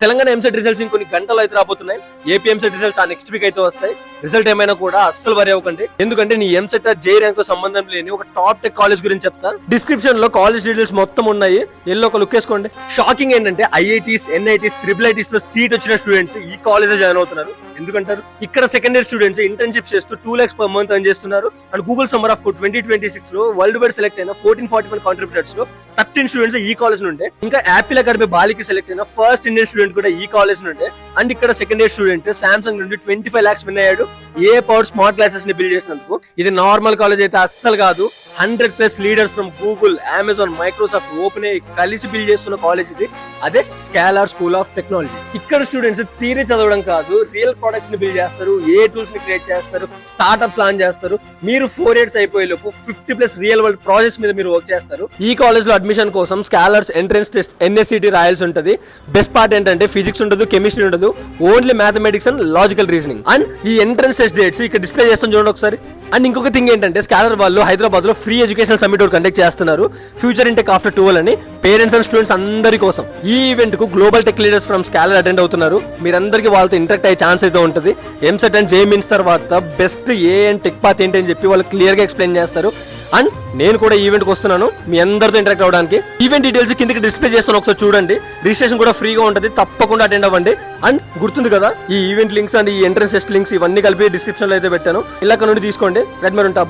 Telangana EAMCET results ఇంకొన్ని గంటలు అయితే రాబోతున్నాయి. ఏపీ ఎంసెట్ రిజల్ట్స్ ఆ నెక్స్ట్ వీక్ అయితే వస్తాయి. రిజల్ట్ ఏమైనా కూడా అస్సలు వరి అవ్వకండి, ఎందుకంటే నీ ఎంసెట్ జే ర్యాంక్ తో సంబంధం లేని ఒక టాప్ టెక్ కాలేజ్ గురించి చెప్తాను. డిస్క్రిప్షన్ లో కాలేజ్ డీటెయిల్స్ మొత్తం ఉన్నాయి, ఎల్లో ఒక లుక్ వేసుకోండి. షాకింగ్ ఏంటంటే ఐఐటీస్, ఎన్ఐటీస్, ట్రిపుల్ ఐటీస్ లో సీట్ వచ్చిన స్టూడెంట్స్ ఈ కాలేజ్ జాయిన్ అవుతున్నారు. ఎందుకంటారు? ఇక్కడ సెకండ్ ఇయర్ స్టూడెంట్స్ ఇంటర్న్షిప్ చేస్తూ 2 lakhs per month ఎర్న్ చేస్తున్నారు. అండ్ గూగుల్ సమ్మర్ ఆఫ్ 2026 లో వరల్డ్ వైడ్ సెలెక్ట్ అయిన 1441 కాంట్రిబ్యూటర్స్ లో 13 స్టూడెంట్స్ ఈ కాలేజ్ నుండే. ఇంకా యాపిల్ అకాడమీ బాలికి సెలెక్ట్ అయిన ఫస్ట్ ఇండియన్ స్టూడెంట్ కూడా ఈ కాలేజ్ నుండే. అండ్ ఇక్కడ సెకండ్ ఇయర్ స్టూడెంట్ సామ్సంగ్ నుండి 25 lakhs విన్ అయ్యాడు ఏ పవర్ స్మార్ట్ గ్లాసెస్ ని బిల్డ్ చేసినందుకు. ఇది నార్మల్ కాలేజ్ అయితే అస్సలు కాదు. 100+ leaders from Google, Amazon, Microsoft, open కలిసి బిల్డ్ చేస్తున్న కాలేజ్ ఇది. అదే స్కాలర్ స్కూల్ ఆఫ్ టెక్నాలజీ. ఇక్కడ స్టూడెంట్స్ థియరీ చదవడం కాదు, రియల్ ప్రొడక్ట్స్ ని బిల్డ్ చేస్తారు, ఏ టూల్స్ ని క్రియేట్ చేస్తారు, స్టార్ట్అప్స్ లాంచ్ చేస్తారు. మీరు 4 years అయిపోయే లోపు 50+ రియల్ వరల్డ్ ప్రాజెక్ట్స్ మీద మీరు వర్క్ చేస్తారు. ఈ కాలేజ్ లో అడ్మిషన్ కోసం స్కాలర్స్ ఎంట్రన్స్ టెస్ట్ NSCT రాయాల్సి ఉంటుంది. బెస్ట్ పార్ట్ ఏంటంటే ఫిజిక్స్ ఉండదు, కెమిస్ట్రీ ఉండదు, only mathematics and logical reasoning. And ఈ ఎంట్రన్స్ టెస్ట్ డేట్స్ ఇక్కడ డిస్ప్లే చేస్తాం చూడండి ఒకసారి. అండ్ ఇంకొక థింగ్ ఏంటంటే స్కాలర్ వాళ్ళు హైదరాబాద్ లో ఫ్రీ ఎడ్యుకేషన్ సమ్మిట్ కండక్ట్ చేస్తున్నారు, ఫ్యూచర్ ఇంటెక్ ఆఫ్టర్ 12 అని. పేరెంట్స్ అండ్ స్టూడెంట్స్ అందరి కోసం ఈ ఈవెంట్ కు global tech leaders from scholar attend అవుతున్నారు. మీరందరికీ వాళ్ళతో ఇంటరాక్ట్ అయ్యే ఛాన్స్ అయితే ఉంటుంది. ఎంసెట్ అండ్ జేఈఈ మీన్స్ తర్వాత best A and tech path ఏంటి అని చెప్పి వాళ్ళు క్లియర్ గా ఎక్స్ప్లెయిన్ చేస్తారు. అండ్ నేను కూడా ఈవెంట్ కి వస్తున్నాను మీ అందరితో ఇంటరాక్ట్ అవడానికి. ఈవెంట్ డీటెయిల్స్ కిందకి డిస్ప్లే చేస్తాను, ఒకసారి చూడండి. రిజిస్ట్రేషన్ కూడా ఫ్రీగా ఉంటుంది, తప్పకుండా అటెండ్ అవ్వండి. అండ్ గుర్తుంది కదా, ఈ ఈవెంట్ లింక్స్ అండ్ ఈ ఎంట్రన్స్ టెస్ట్ లింక్స్ ఇవన్నీ కలిపి డిస్క్రిప్షన్ లో అయితే పెట్టాను. ఇలాగ నుండి తీసుకోండి. రెడ్ మరి ఉంటా.